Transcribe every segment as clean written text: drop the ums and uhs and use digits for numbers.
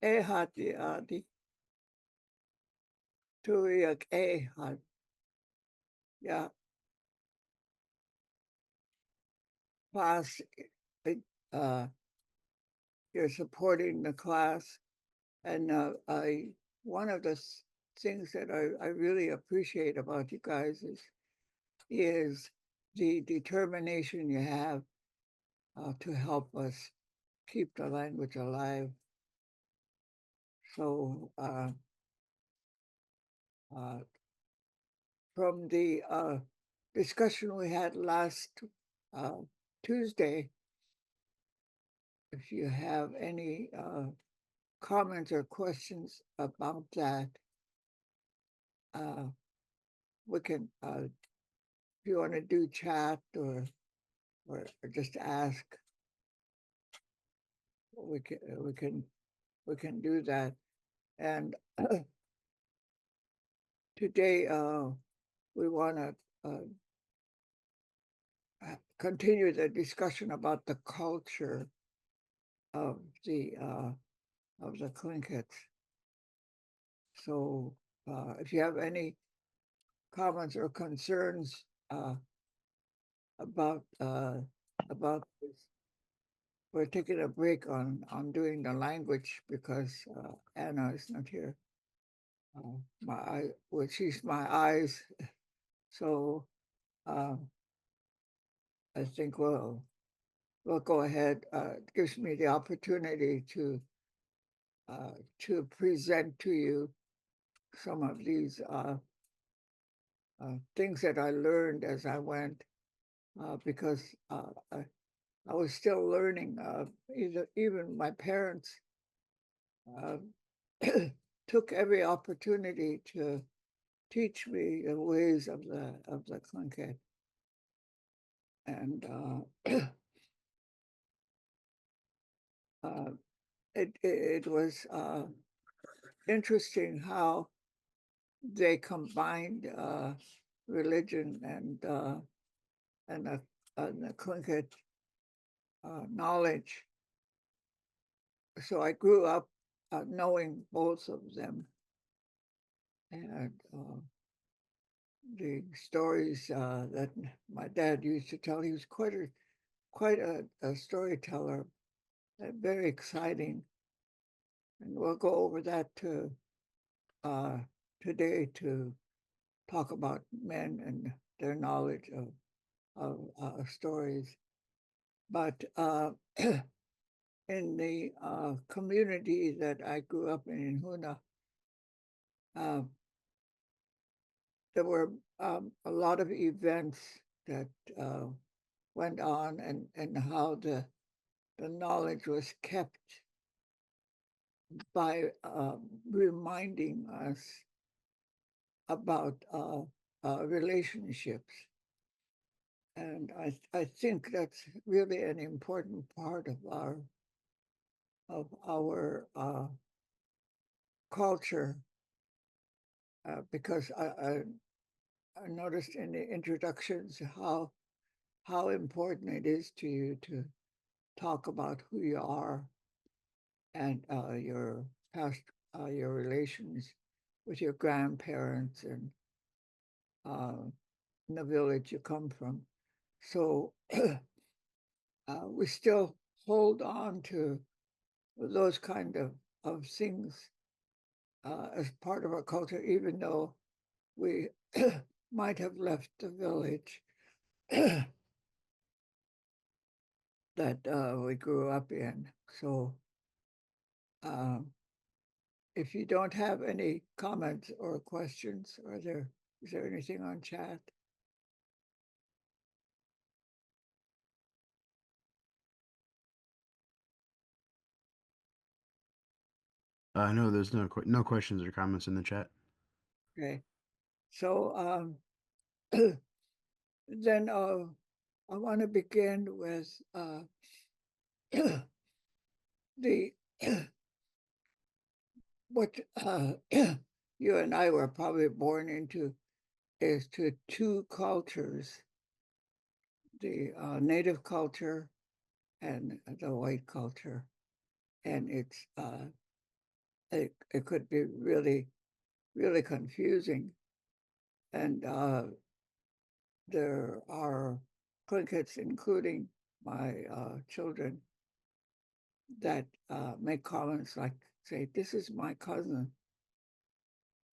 Ehati adi tuiak ehad. Yeah, class. Uh, you're supporting the class, and I one of the things that I really appreciate about you guys is the determination you have to help us keep the language alive. So uh, from the discussion we had last uh, Tuesday, if you have any comments or questions about that, uh, we can, if you want to do chat or just ask, we can we can we can do that. And today we want to continue the discussion about the culture of the uh, of the Clinkets. So if you have any comments or concerns about about this, we're taking a break on doing the language because Anna is not here. My eye, well, she's my eyes, so um, I think we'll go ahead. It gives me the opportunity to present to you some of these things that I learned as I went, because I was still learning. Even my parents uh, took every opportunity to teach me the ways of the Tlingit, and uh, it was interesting how they combined religion and the Tlingit knowledge. So I grew up knowing both of them, and the stories that my dad used to tell. He was quite a storyteller, very exciting, and we'll go over that uh, today to talk about men and their knowledge of stories. But in the community that I grew up in Huna, uh, there were a lot of events that uh, went on, and how the knowledge was kept by reminding us about relationships. And I think that's really an important part of our culture, because I noticed in the introductions how important it is to you to talk about who you are and your past, your relations with your grandparents and uh, in the village you come from. So we still hold on to those kind of things as part of our culture, even though we might have left the village that we grew up in. So um, if you don't have any comments or questions, is there anything on chat? No, there's no questions or comments in the chat. Okay. So then I want to begin with the what you and I were probably born into is to two cultures, the native culture and the white culture. And it's it could be really confusing. And there are clinkets, including my children, that make comments like, say, "This is my cousin,"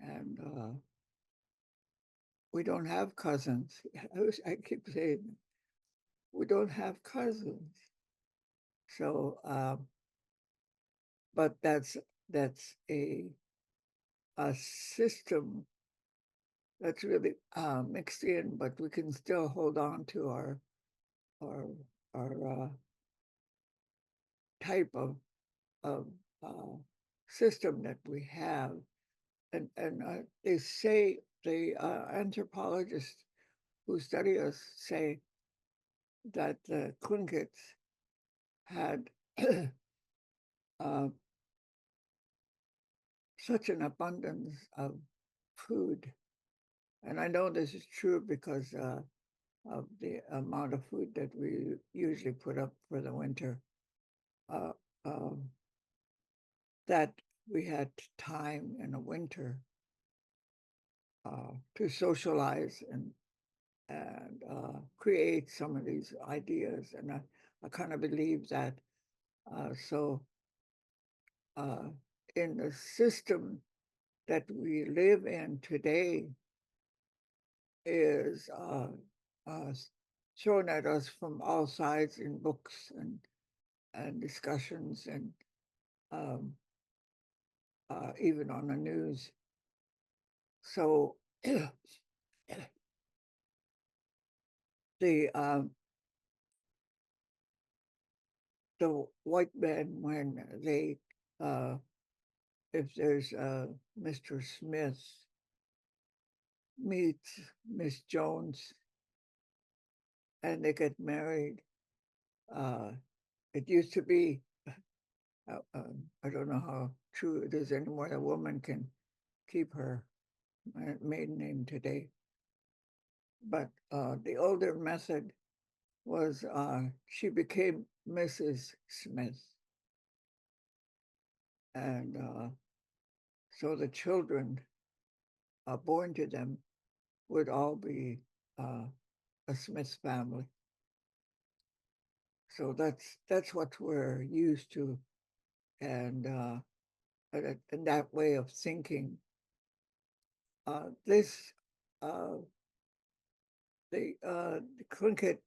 and we don't have cousins. I keep saying we don't have cousins. So, but that's a system that's really mixed in, but we can still hold on to our our type of uh, system that we have, and they say the anthropologists who study us say that the Tlinkits had uh, such an abundance of food, and I know this is true because of the amount of food that we usually put up for the winter. Uh, um, that we had time in the winter to socialize and create some of these ideas, and I kind of believe that. So, uh, in the system that we live in today, is uh, thrown at us from all sides in books and discussions and um, even on the news. So the the white men, when they if there's Mr. Smith meets Miss Jones and they get married, uh, it used to be I don't know how true it is anymore. A woman can keep her maiden name today, but the older method was she became Mrs. Smith, and so the children born to them would all be uh, a Smith family. So that's what we're used to, and and that way of thinking. This the Tlingit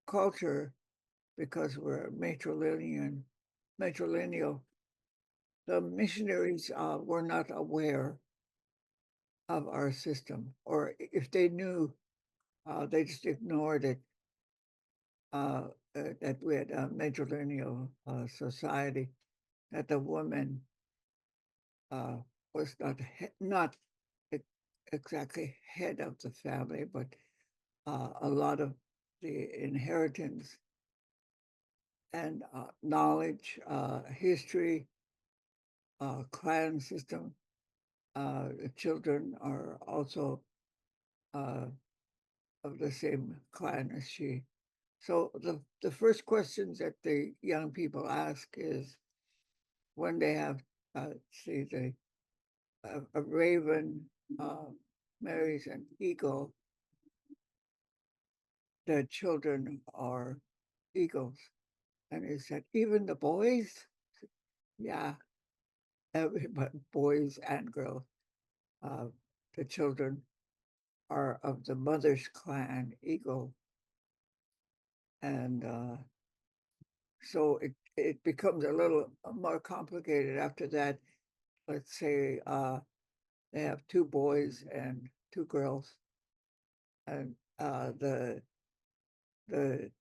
culture, because we're matrilineal, the missionaries were not aware of our system, or if they knew, they just ignored it. That we had a matrilineal society, that the woman uh, was not exactly head of the family, but a lot of the inheritance and knowledge, history, clan system. The children are also uh, of the same clan as she. So the first questions that the young people ask is when they have, see, a raven uh, marries an eagle, the children are eagles. And he said, even the boys? Yeah, everybody, boys and girls. Uh, the children are of the mother's clan, eagle. And so it becomes a little more complicated after that. Let's say they have two boys and two girls, and the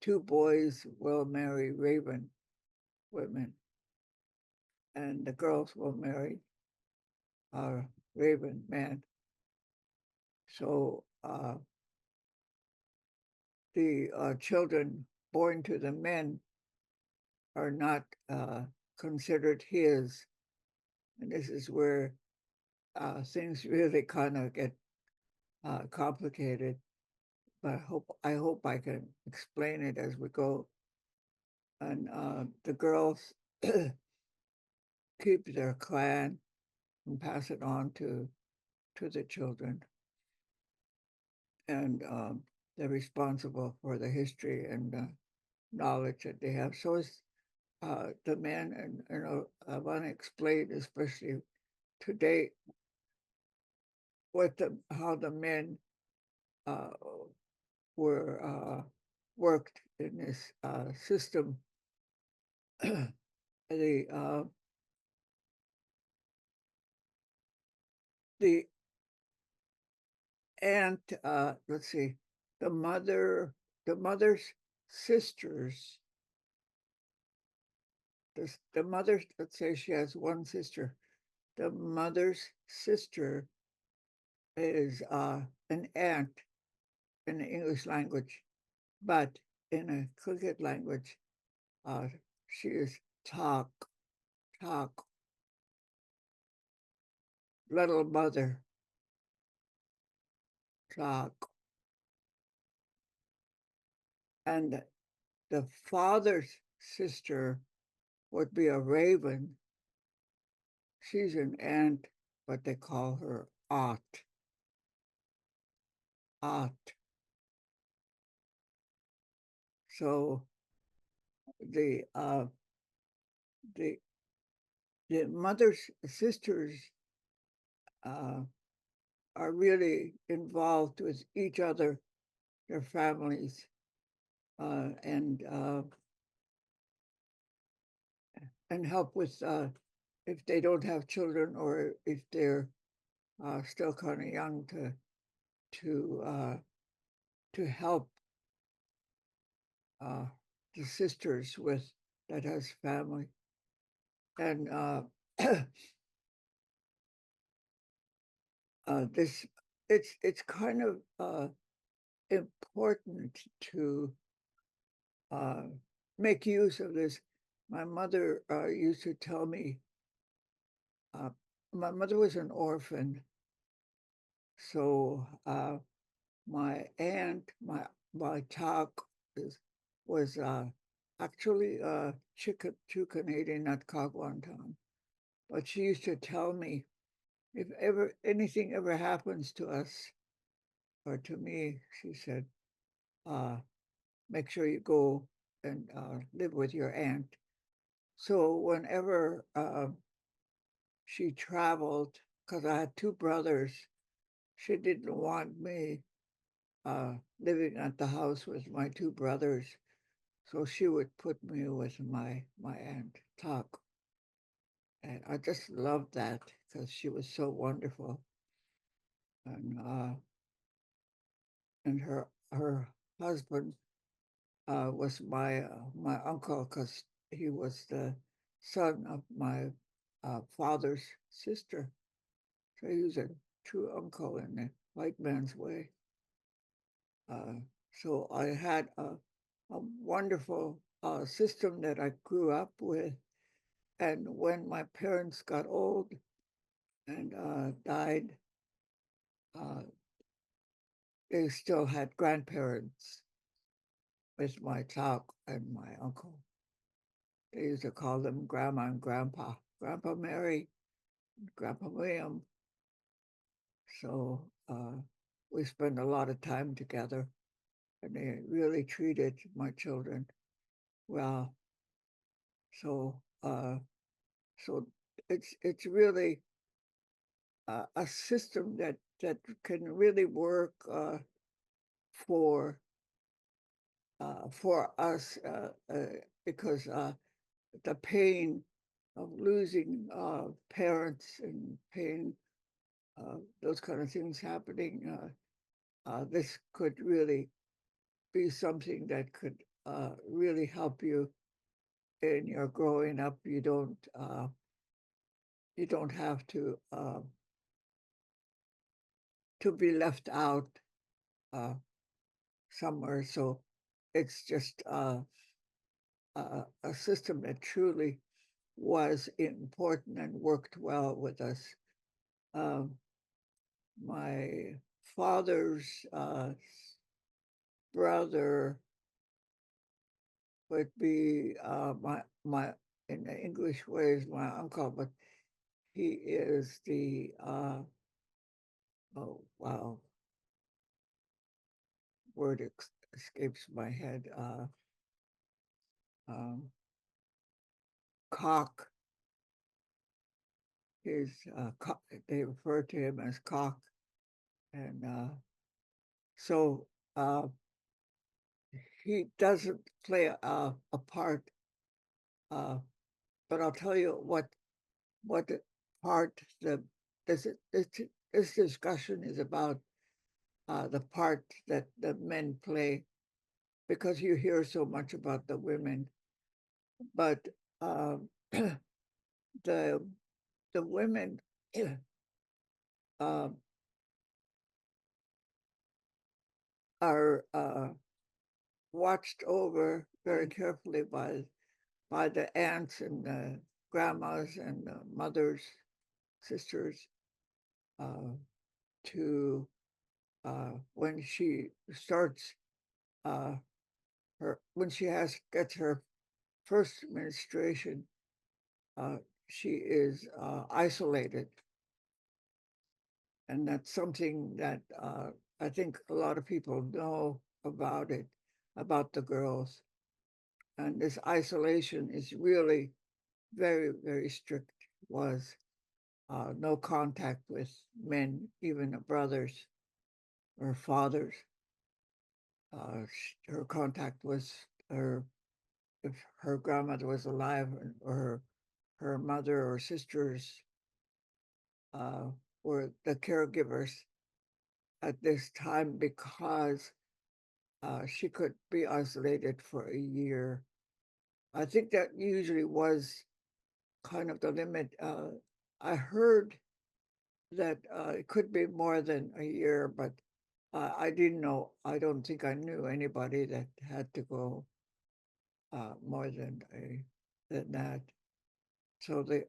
two boys will marry raven women, and the girls will marry raven men. So the children born to the men are not considered his, and this is where things really kind of get complicated. But I hope I can explain it as we go. And the girls keep their clan and pass it on to the children. And they're responsible for the history and knowledge that they have. So is the men, and I want to explain, especially today, what the how the men uh, were worked in this system. the the aunt, let's see, the mother, the mother's sisters, the mother, let's say she has one sister. The mother's sister is an aunt in the English language, but in a cricket language, uh, she is talk, talk, little mother, talk. And the father's sister would be a raven. She's an aunt, but they call her aunt, aunt. So the uh, the the mother's sisters uh, are really involved with each other, their families, and help with if they don't have children or if they're still kind of young to uh, to help uh, the sisters with that has family. And this it's kind of important to uh, make use of this. My mother used to tell me, uh, my mother was an orphan, so my aunt, my talk is, was actually Chicanadian, not Kagwantan. But she used to tell me, if ever anything ever happens to us or to me, she said, uh, make sure you go and live with your aunt. So whenever she traveled, because I had two brothers, she didn't want me living at the house with my two brothers. So she would put me with my aunt talk. And I just loved that because she was so wonderful. And her husband was my uncle because he was the son of my father's sister. So he was a true uncle in the white man's way. Uh, so I had a wonderful system that I grew up with. And when my parents got old and died, uh, they still had grandparents with my talk and my uncle. They used to call them Grandma and Grandpa, Grandpa Mary, Grandpa William. So we spent a lot of time together, and they really treated my children well. So so it's really a system that can really work for for us because the pain of losing parents and pain, those kind of things happening, this could really be something that could really help you in your growing up. You don't have to be left out uh, somewhere. So it's just a system that truly was important and worked well with us. Um, my father's brother would be my in the English way is my uncle, but he is the oh wow, word escapes my head. Um, Cock. His they refer to him as Cock, and so uh, he doesn't play a part. Uh, but I'll tell you what the part the this this, this discussion is about, the part that the men play, because you hear so much about the women, but um, the the women uh, are watched over very carefully by the aunts and the grandmas and the mothers, sisters, uh, to when she starts uh, her when she has gets her first menstruation, uh, she is isolated, and that's something that I think a lot of people know about it, about the girls, and this isolation is really very very strict. Was no contact with men, even brothers or fathers. Her contact was her, if her grandmother was alive, or her mother or sisters uh, were the caregivers at this time, because she could be isolated for a year. I think that usually was kind of the limit. I heard that it could be more than a year, but I didn't know. I don't think I knew anybody that had to go more than that. So the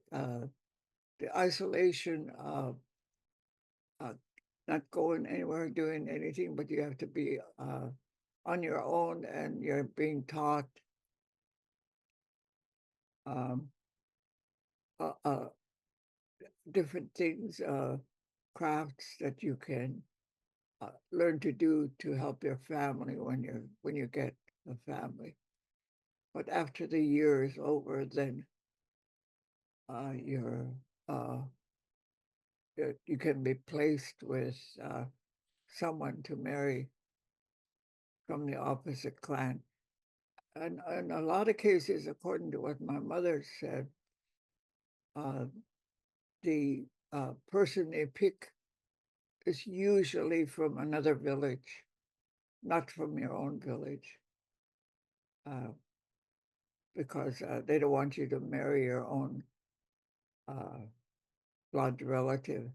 isolation, uh, not going anywhere, doing anything, but you have to be on your own, and you're being taught um, uh, uh, different things, crafts that you can learn to do to help your family when you get a family. But after the year is over, then you're uh, you can be placed with someone to marry from the opposite clan. And in a lot of cases, according to what my mother said, uh, the person they pick is usually from another village, not from your own village, uh, because they don't want you to marry your own uh, blood relative.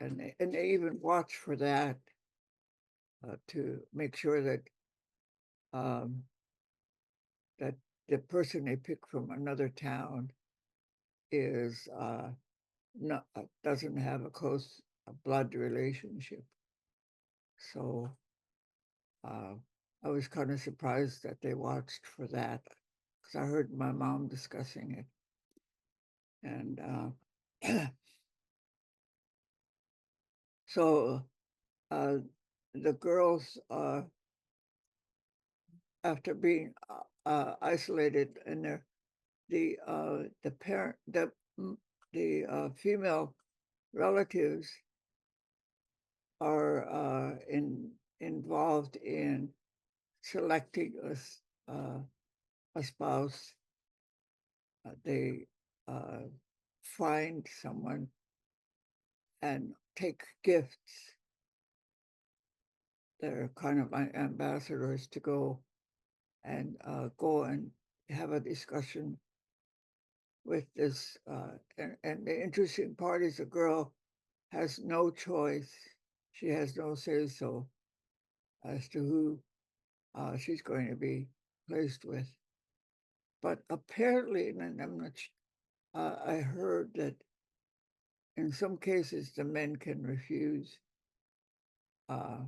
And they even watch for that, to make sure um, that the person they pick from another town is not doesn't have a close blood relationship. So uh, I was kind of surprised that they watched for that, because I heard my mom discussing it, and so uh, the girls, after being isolated, and the parent the female relatives are involved in selecting a spouse. They uh, find someone and take gifts. They're kind of ambassadors to go and have a discussion with this. And the interesting part is the girl has no choice. She has no say so as to who she's going to be placed with. But apparently, and I'm not, I heard that in some cases the men can refuse uh,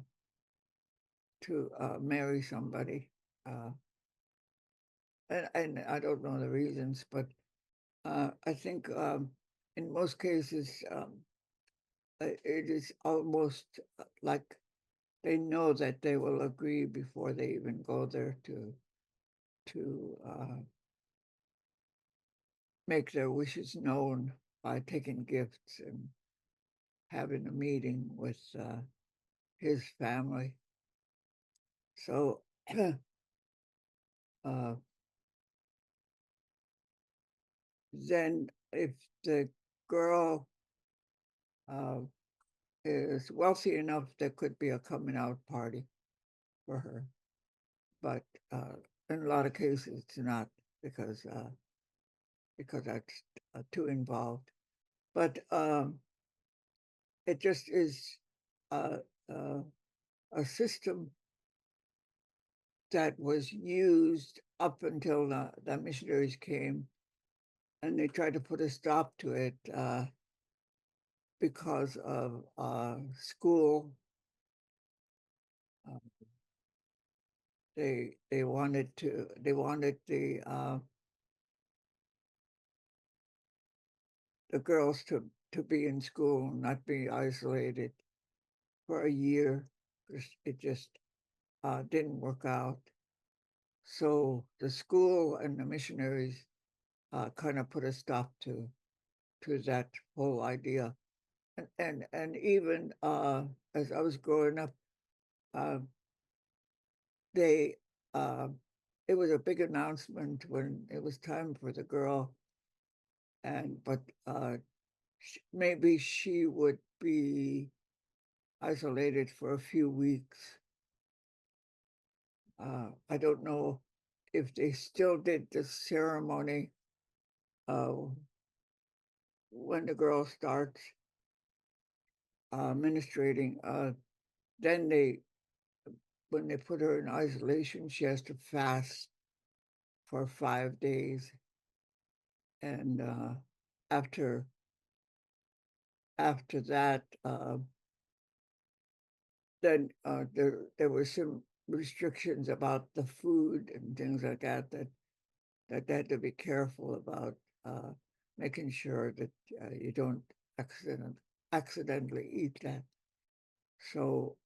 to marry somebody. Uh, and I don't know the reasons, but I think in most cases it is almost like they know that they will agree before they even go there to make their wishes known by taking gifts and having a meeting with his family. So uh, then, if the girl uh, is wealthy enough, there could be a coming out party for her. But in a lot of cases, it's not because that's too involved. But it just is uh, uh, a system that was used up until the missionaries came, and they tried to put a stop to it because of school. Uh, they wanted the girls to be in school, not be isolated for a year. It just didn't work out. So the school and the missionaries kind of put a stop to that whole idea. And even as I was growing up, uh, they uh, it was a big announcement when it was time for the girl, and but maybe she would be isolated for a few weeks. I don't know if they still did the ceremony uh, when the girl starts ministrating. Then when they put her in isolation, she has to fast for 5 days, and after after that, then there were some restrictions about the food and things like that they had to be careful about, uh, making sure that you don't accidentally eat that. So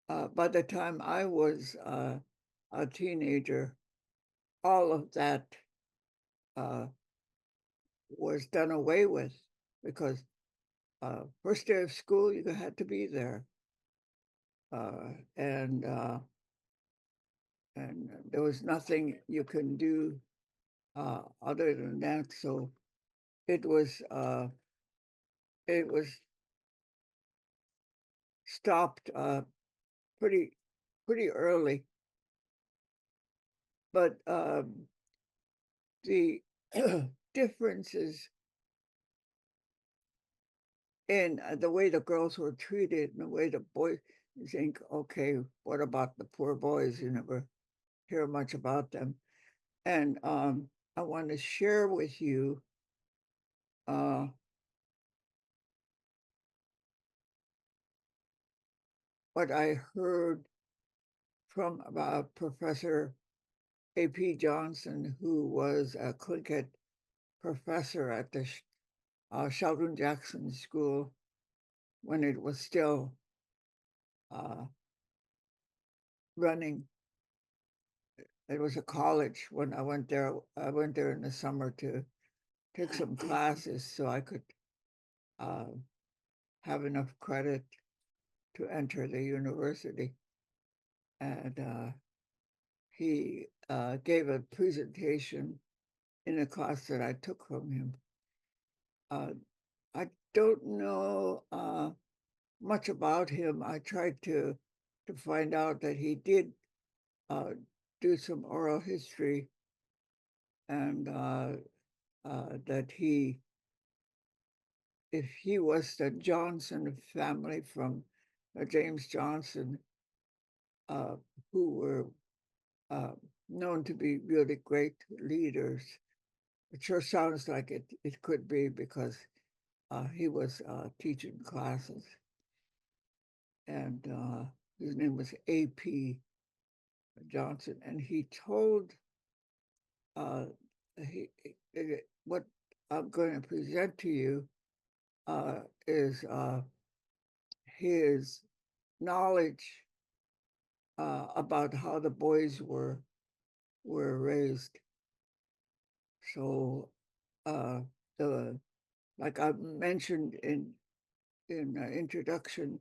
by the time I was a teenager, all of that uh, was done away with because first day of school you had to be there, uh, and uh, and there was nothing you can do other than that. So it was uh, it was stopped pretty pretty early, but the differences in the way the girls were treated and the way the boys, you think, okay, what about the poor boys? You never hear much about them. And I want to share with you uh, what I heard from Professor A.P. Johnson, who was a Clinket professor at the Sheldon Jackson School when it was still uh, running. It was a college when I went there. I went there in the summer to take some classes so I could uh, have enough credit to enter the university. And he gave a presentation in a class that I took from him. Uh, I don't know much about him. I tried to find out that he did uh, do some oral history, and that if he was the Johnson family from James Johnson, uh, who were uh, known to be really great leaders. It sure sounds like it could be because he was teaching classes, and his name was A.P. Johnson, and he told uh, what I'm going to present to you is his knowledge about how the boys were raised. So uh, the like I mentioned in introduction,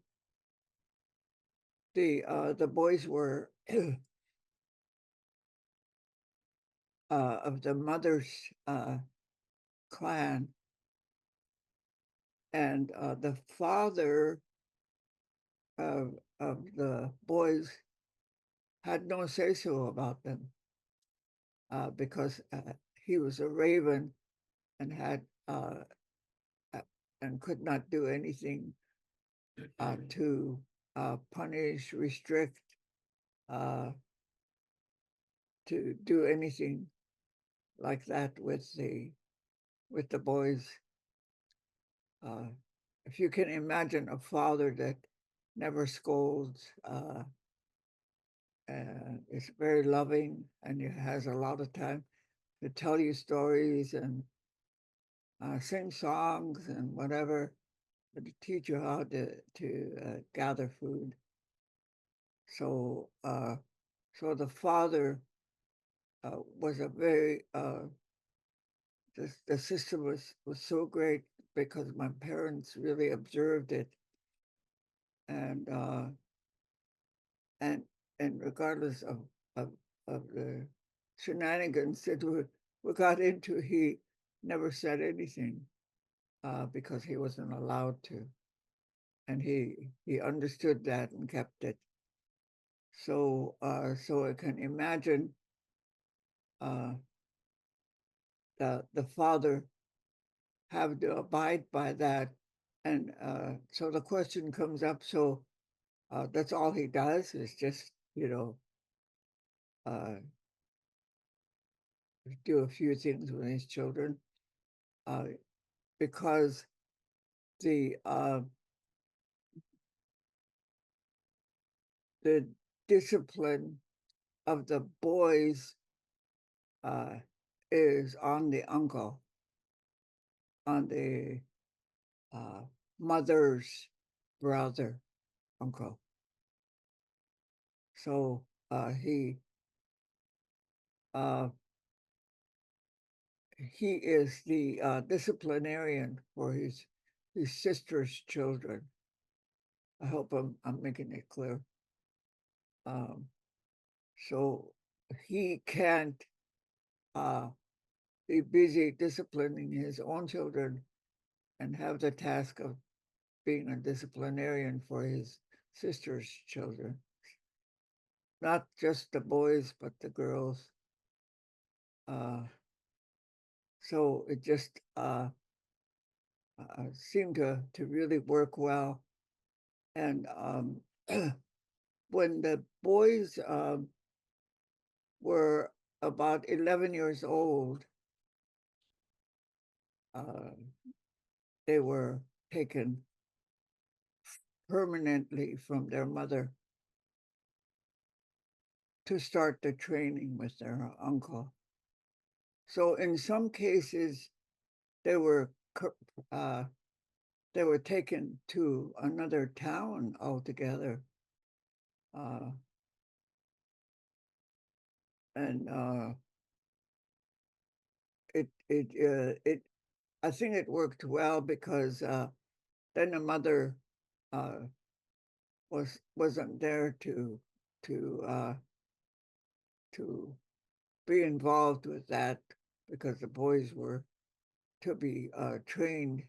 the boys were of the mother's clan, and the father of the boys had no say so about them because he was a raven and had uh, and could not do anything to punish, restrict, uh, to do anything like that with the boys. Uh, if you can imagine a father that never scolds and is very loving and has a lot of time to tell you stories and sing songs and whatever, but to teach you how to gather food. So so the father was a very the system was so great because my parents really observed it, and uh, and and regardless of of the shenanigans that we got into, he never said anything because he wasn't allowed to, and he understood that and kept it. So so I can imagine uh, the father have to abide by that, and so the question comes up. So that's all he does is just uh, do a few things with his children uh, because the uh, the discipline of the boys uh, is on the uncle, on the uh, mother's brother, uncle. So uh, he is the disciplinarian for his sister's children. I hope I'm making it clear. Um, so he can't uh, be busy disciplining his own children and have the task of being a disciplinarian for his sister's children, not just the boys, but the girls. Uh, so it just seemed to really work well. And when the boys were about 11 years old, uh, they were taken permanently from their mother to start the training with their uncle. So in some cases, they were uh, they were taken to another town altogether, uh, and it I think it worked well because then the mother uh, wasn't there to to be involved with that because the boys were to be trained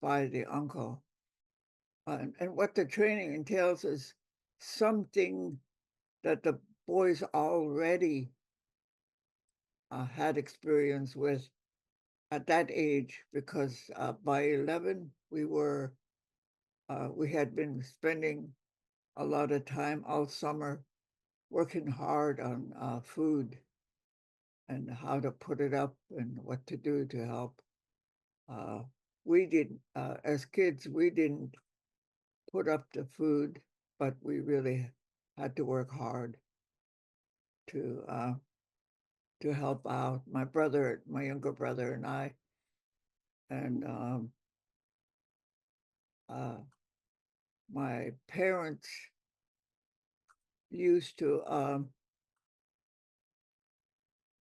by the uncle. And what the training entails is something that the boys already had experience with at that age, because by 11 we had been spending a lot of time all summer working hard on food and how to put it up and what to do to help. Uh, we didn't, as kids, we didn't put up the food, but we really had to work hard to to help out. My brother, my younger brother, and I, and uh, my parents used to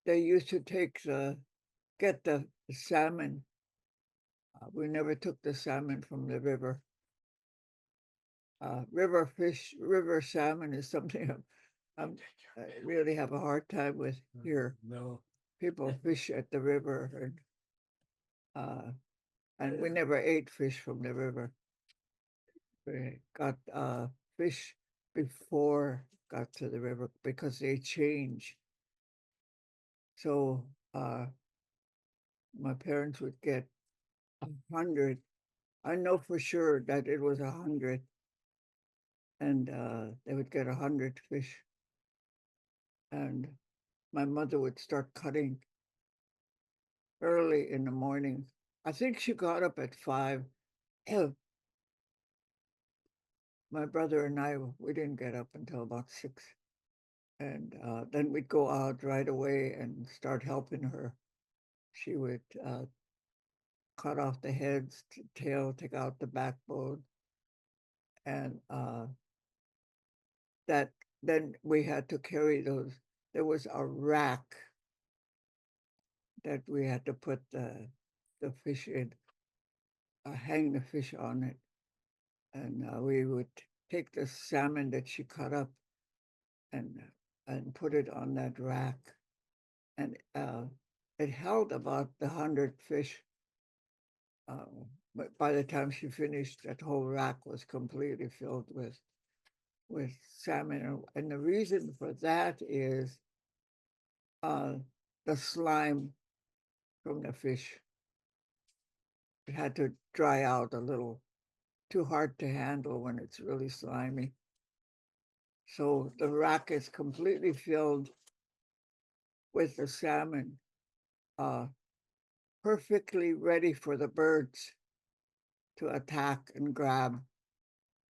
they used to take the get the salmon. We never took the salmon from the river. River fish, river salmon is something I'm, I really have a hard time with here. No. People fish at the river, uh, and we never ate fish from the river. We got fish before got to the river because they change. So my parents would get 100. I know for sure that it was 100, and they would get 100 fish, and my mother would start cutting early in the morning. I think she got up at 5. My brother and I, we didn't get up until about 6. And then we'd go out right away and start helping her. She would cut off the heads, tail, take out the backbone. And that then we had to carry those. There was a rack that we had to put the fish in, hang the fish on it. And we would take the salmon that she cut up and put it on that rack, and it held about the 100 fish. But by the time she finished, that whole rack was completely filled with salmon, and the reason for that is uh, the slime from the fish. It had to dry out a little, too hard to handle when it's really slimy. So the rack is completely filled with the salmon, uh, perfectly ready for the birds to attack and grab.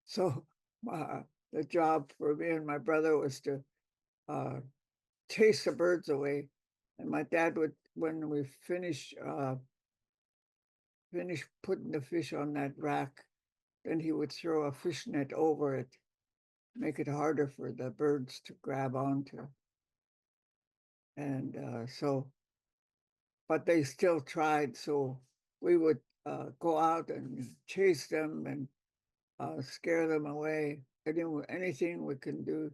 So uh, the job for me and my brother was to uh, chase the birds away. And my dad would, when we finish putting the fish on that rack, then he would throw a fish net over it, make it harder for the birds to grab onto. And but they still tried. So we would go out and chase them and scare them away. Anything we can do.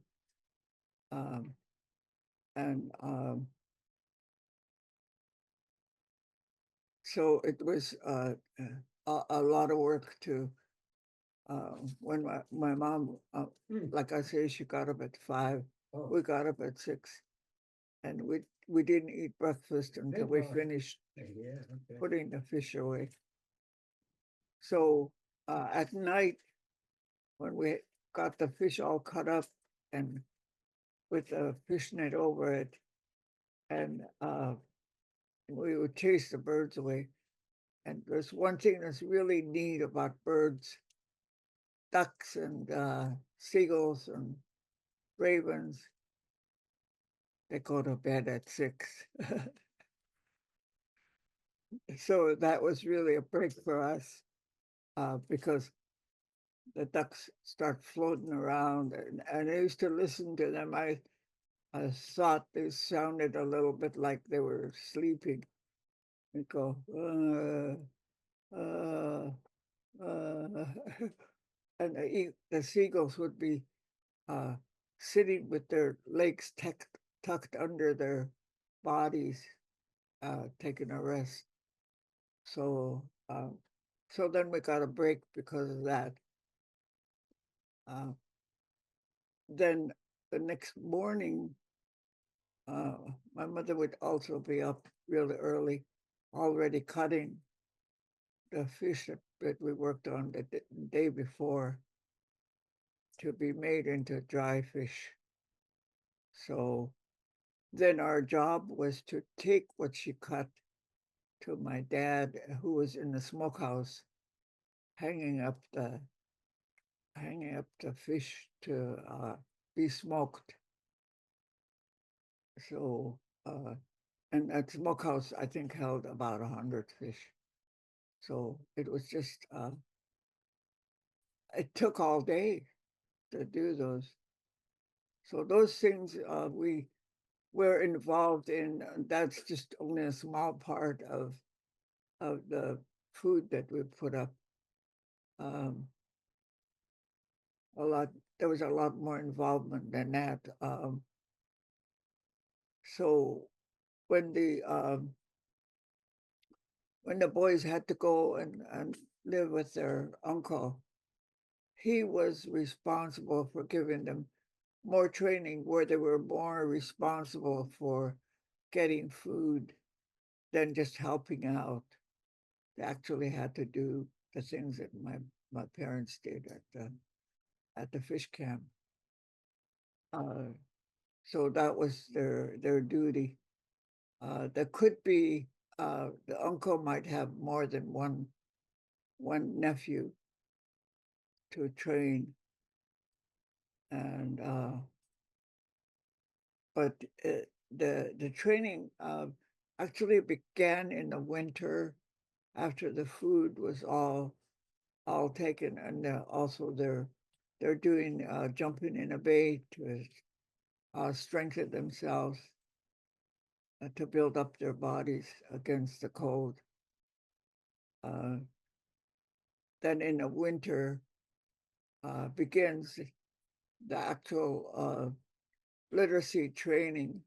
Um, and so it was a lot of work to when my mom, like I say, she got up at 5. Oh. We got up at 6, and we didn't eat breakfast until we finished putting the fish away. So at night, when we got the fish all cut up and with a fish net over it, and we would chase the birds away. And there's one thing that's really neat about birds, ducks and seagulls and ravens. They go to bed at 6. So that was really a break for us because the ducks start floating around, and I used to listen to them. I thought they sounded a little bit like they were sleeping. They go, uh, and the seagulls would be uh, sitting with their legs tucked under their bodies, taking a rest. So, so then we got a break because of that. Uh, then the next morning, uh, my mother would also be up really early, already cutting the fish that we worked on the day before to be made into dry fish. So then our job was to take what she cut to my dad, who was in the smokehouse, hanging up the fish to be smoked. So that smokehouse, I think, held about 100 fish. So it was just, it took all day to do those. So those things we were involved in. That's just only a small part of the food that we put up. Um, a lot there was a lot more involvement than that. So when the boys had to go and live with their uncle, he was responsible for giving them more training where they were more responsible for getting food than just helping out. They actually had to do the things that my parents did at the fish camp. Uh, so that was their duty. There could be the uncle might have more than one nephew to train, and but the training actually began in the winter after the food was all taken, and also they're doing jumping in a bay to strengthen themselves to build up their bodies against the cold. Uh, then in the winter begins the actual literacy training,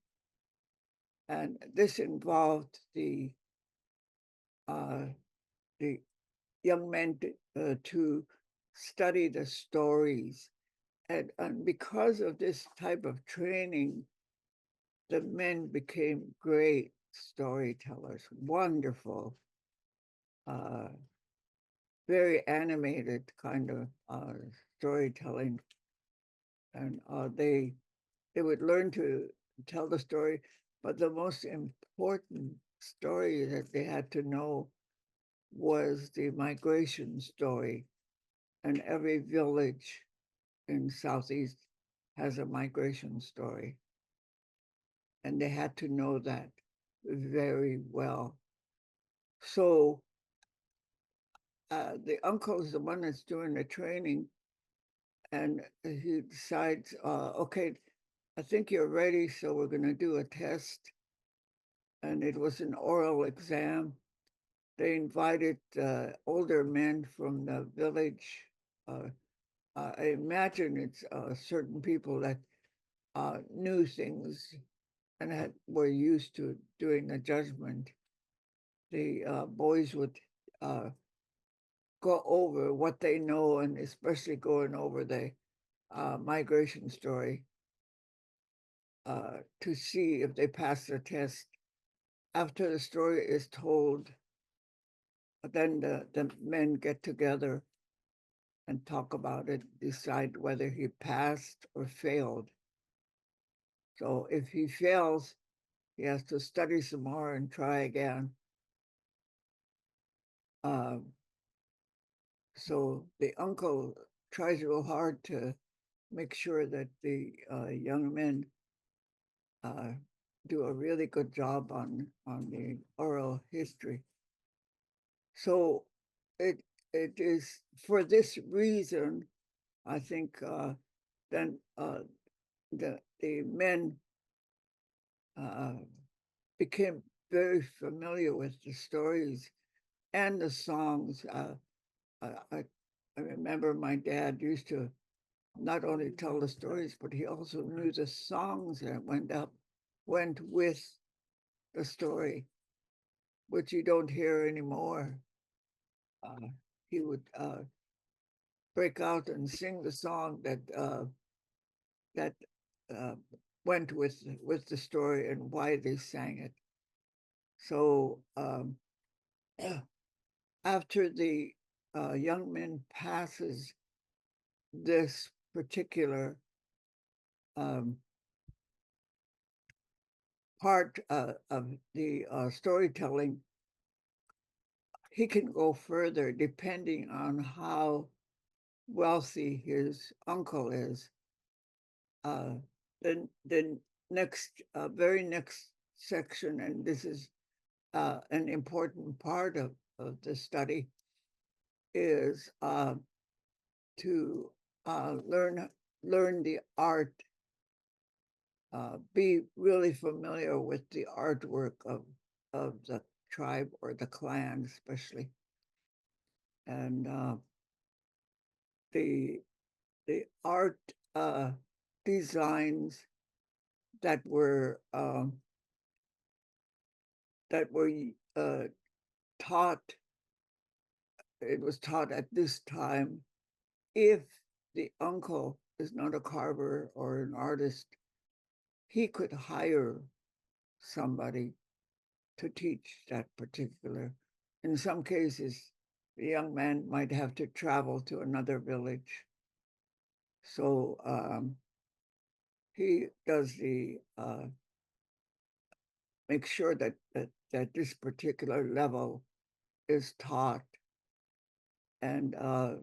and this involved uh, the young men to study the stories, and because of this type of training, the men became great storytellers, wonderful, uh, very animated kind of storytelling, and they would learn to tell the story. But the most important story that they had to know was the migration story. And every village in Southeast has a migration story. And they had to know that very well. So the uncle is the one that's doing the training, and he decides, okay, I think you're ready, so we're going to do a test. And it was an oral exam. They invited older men from the village. Uh, I imagine it's certain people that knew things and were used to doing the judgment. The boys would uh, go over what they know, and especially going over the migration story to see if they pass the test. After the story is told, then the men get together and talk about it, decide whether he passed or failed. So if he fails, he has to study some more and try again. Um, so the uncle tries real hard to make sure that the young men uh, do a really good job on the oral history. So it it is for this reason, I think, then the men uh, became very familiar with the stories and the songs. I remember my dad used to not only tell the stories, but he also knew the songs that went with the story, which you don't hear anymore. Uh, he would break out and sing the song that uh, went with the story and why they sang it. So after the young man passes this particular um, part of the storytelling, he can go further depending on how wealthy his uncle is. Uh, the very next section, and this is an important part of the study, is to learn the art, be really familiar with the artwork of the tribe or the clan, especially, and the the art designs that were that were taught. It was taught at this time. If the uncle is not a carver or an artist, he could hire somebody to teach that particular. In some cases, the young man might have to travel to another village. So he does the make sure that this particular level is taught. And uh,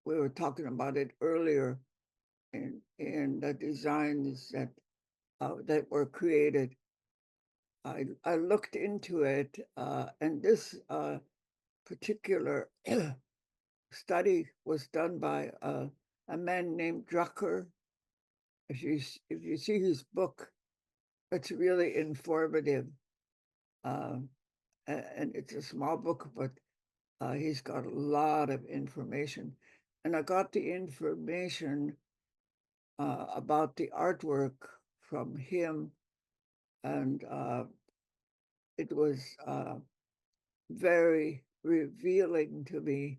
we were talking about it earlier in the designs that were created. I looked into it, and this particular study was done by a man named Drucker. If you see his book, it's really informative, um, and it's a small book, but he's got a lot of information. And I got the information about the artwork from him, and it was very revealing to me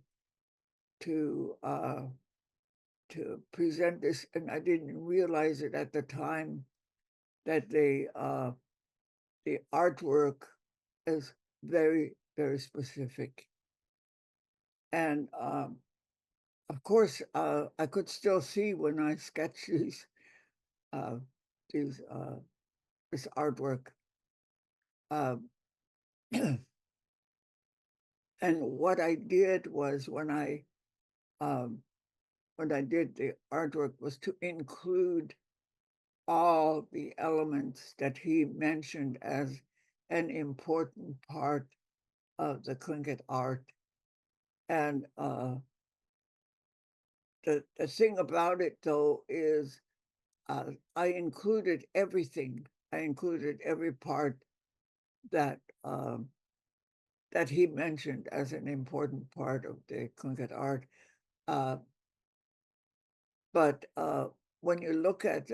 to uh, to present this, and I didn't realize it at the time that the artwork is very specific, and of course I could still see when I sketch uh, these this artwork, uh, and what I did was um, when I did the artwork was to include all the elements that he mentioned as an important part of the Tlingit art. And the thing about it, though, is I included everything. I included every part that that he mentioned as an important part of the Tlingit art. Uh, but when you look at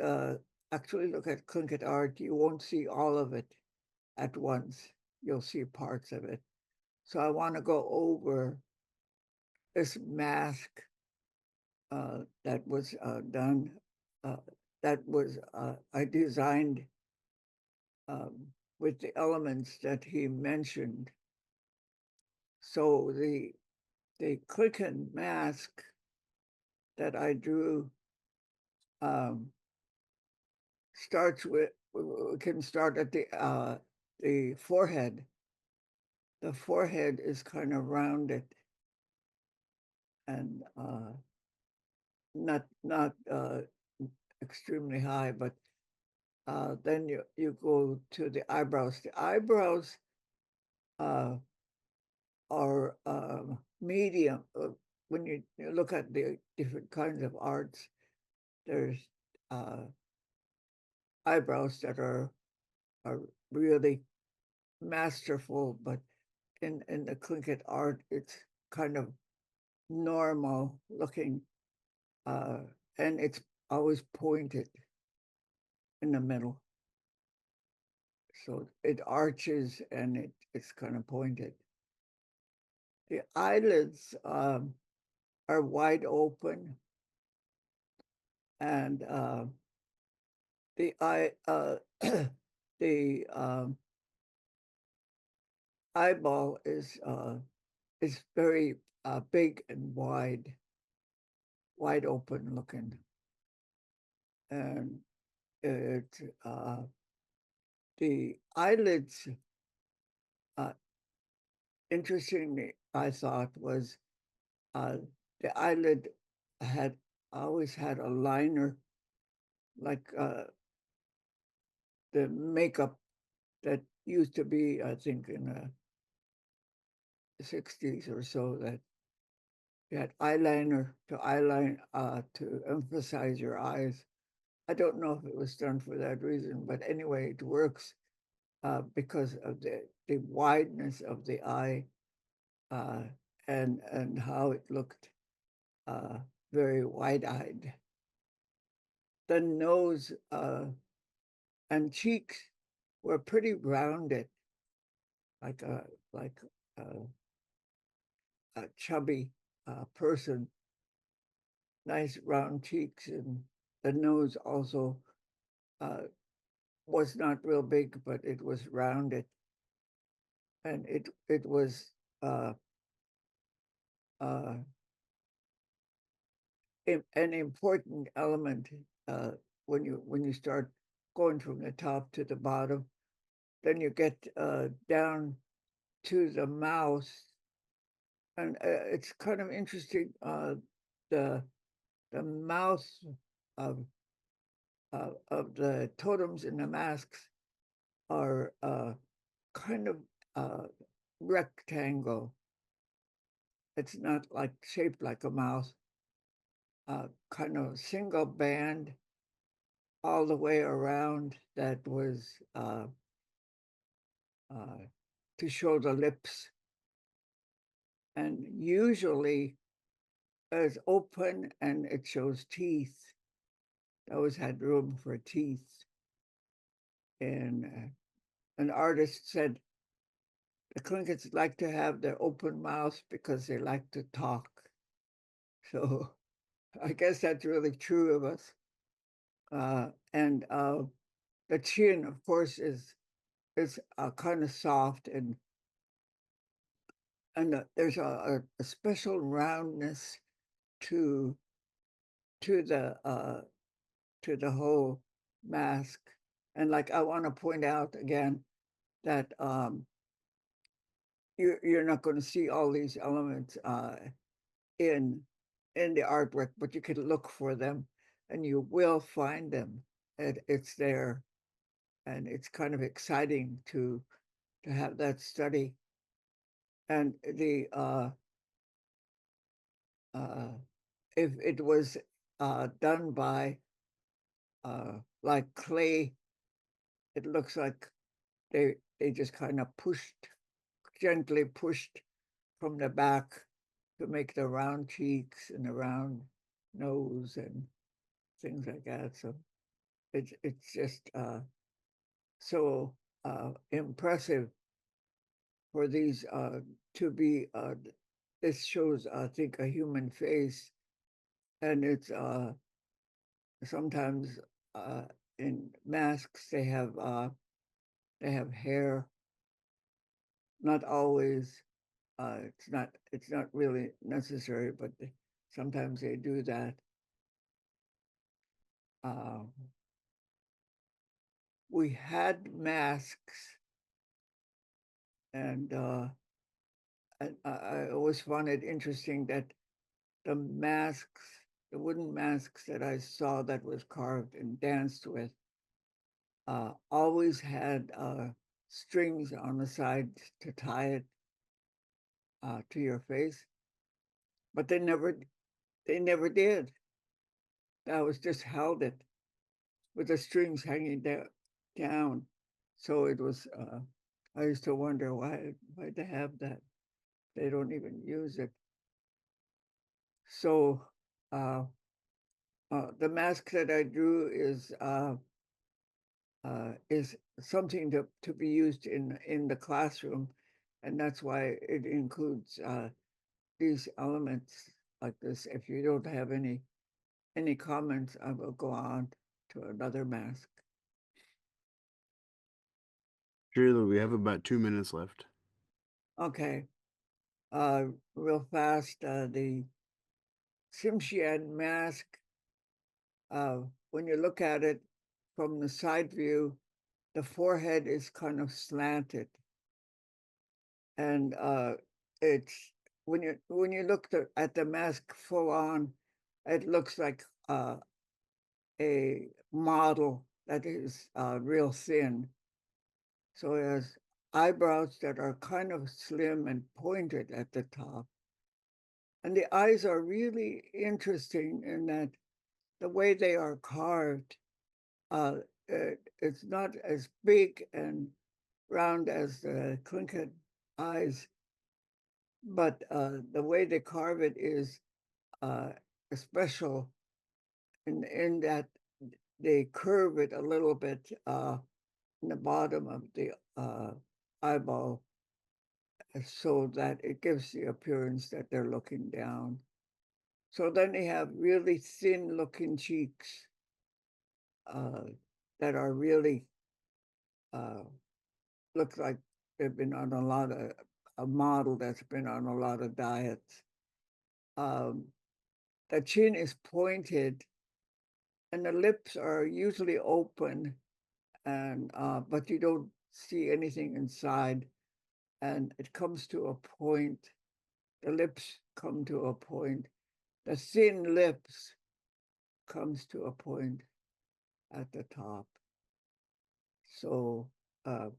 actually look at Tlingit art, you won't see all of it at once. You'll see parts of it. So I want to go over this mask that was done, uh, that was I designed with the elements that he mentioned. So the Klicken mask that I drew um, starts with, we can start at the forehead. The forehead is kind of rounded and not extremely high, but then you go to the eyebrows. The eyebrows uh, are medium. When you look at the different kinds of arts, there's uh, eyebrows that are really masterful, but in the Tlingit art, it's kind of normal looking, uh, and it's always pointed in the middle. So it arches and it's kind of pointed. The eyelids are wide open, and the eye the eyeball is very big and wide open looking, and it the eyelids. Uh, Interestingly, I thought was uh, the eyelid had always had a liner, like the makeup that used to be, I think, in the 60s or so, that you had eyeliner to eyeline to emphasize your eyes. I don't know if it was done for that reason, but anyway, it works because of the wideness of the eye uh, and how it looked uh, very wide-eyed. The nose and cheeks were pretty rounded, like a, a chubby person, nice round cheeks, and the nose also uh, was not real big, but it was rounded, and it was uh, uh, an important element uh, when you start going from the top to the bottom. Then you get down to the mouth, and it's kind of interesting. The the mouth of of the totems and the masks are kind of uh, rectangle. It's not like shaped like a mouth. Kind of single band all the way around that was uh, to show the lips, and usually it's open and it shows teeth. It always had room for teeth. And an artist said the Clinkets like to have their open mouths because they like to talk. So I guess that's really true of us. And the chin, of course, is kind of soft, and there's a special roundness to to the uh, to the whole mask. And like I want to point out again that you're not going to see all these elements in in the artwork, but you can look for them, and you will find them. It's there, and it's kind of exciting to have that study. And the uh, if it was done by like clay, it looks like they just kind of pushed gently pushed from the back to make the round cheeks and the round nose and things like that. So it's just so impressive for these to be. This shows, I think, a human face, and it's sometimes uh, in masks they have hair. Not always. It's not really necessary, but sometimes they do that. Um, we had masks, and I always found it interesting that the masks, the wooden masks that I saw that was carved and danced with, always had strings on the side to tie it to your face, but they never did. That was just held it with the strings hanging down. So it was. I used to wonder why they have that. They don't even use it. So uh, the mask that I drew is something to be used in the classroom, and that's why it includes these elements like this. If you don't have any comments, I will go on to another mask. Sure, we have about 2 minutes left. Okay, real fast. The Simshian mask. When you look at it from the side view, the forehead is kind of slanted, and it's when you look at the mask full on, it looks like a model that is real thin. So it has eyebrows that are kind of slim and pointed at the top. And the eyes are really interesting in that the way they are carved, it's not as big and round as the Tlingit eyes, but the way they carve it is uh, special in that they curve it a little bit in the bottom of the eyeball so that it gives the appearance that they're looking down. So then they have really thin looking cheeks uh, that are really uh, look like they've been on a lot of a model that's been on a lot of diets. Um, the chin is pointed and the lips are usually open and but you don't see anything inside and it comes to a point. The lips come to a point. The thin lips comes to a point at the top. So uh,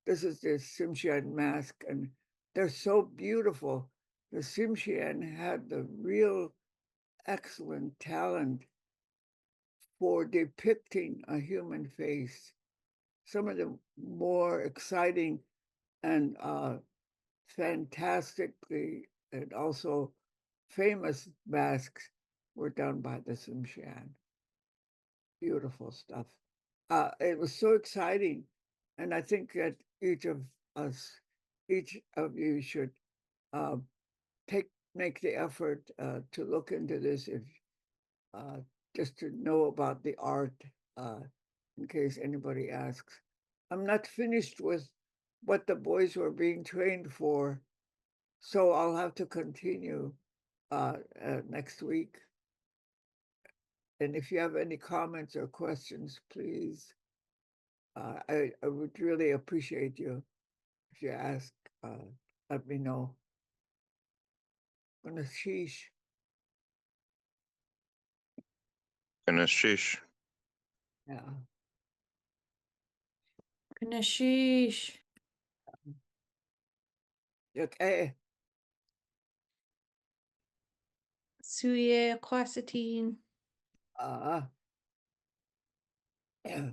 this is the Simshian mask, and they're so beautiful. The Simshian had the real excellent talent for depicting a human face. Some of the more exciting and fantastically and also famous masks were done by the Simshian. Beautiful stuff. It was so exciting. And I think that us, each of you should uh, make the effort to look into this if uh, just to know about the art uh, in case anybody asks. I'm not finished with what the boys were being trained for, so I'll have to continue next week. And if you have any comments or questions, please, I would really appreciate you if you ask. Uh, let me know. Gonna sheesh. Ganashish. Yeah. Kanashish. Okay. Suye quercetin. Uh, yeah.